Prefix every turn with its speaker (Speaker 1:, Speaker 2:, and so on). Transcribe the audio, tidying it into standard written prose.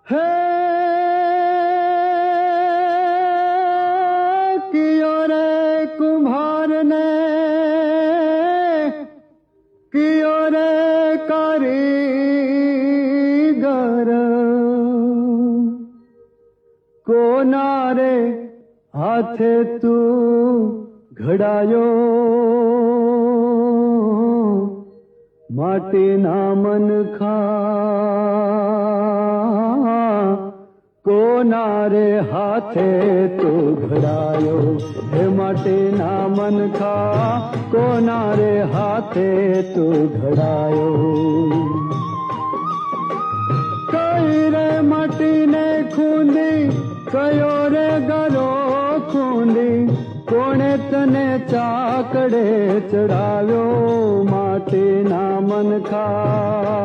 Speaker 1: હે કિયો રે કુંભાર ને કિયો રે કારીગર કોના રે હાથે તું ઘડાયો માટીના મનખા કોના રે હાથે તું ઘડાયો હે માટીના મનખા કોના રે હાથે તું ઘડાયો કઈ રે માટીને ખૂંદી કયો રે ગરો ખૂંદી કોણે તને ચાકડે ચડાવ્યો માટીના મનખા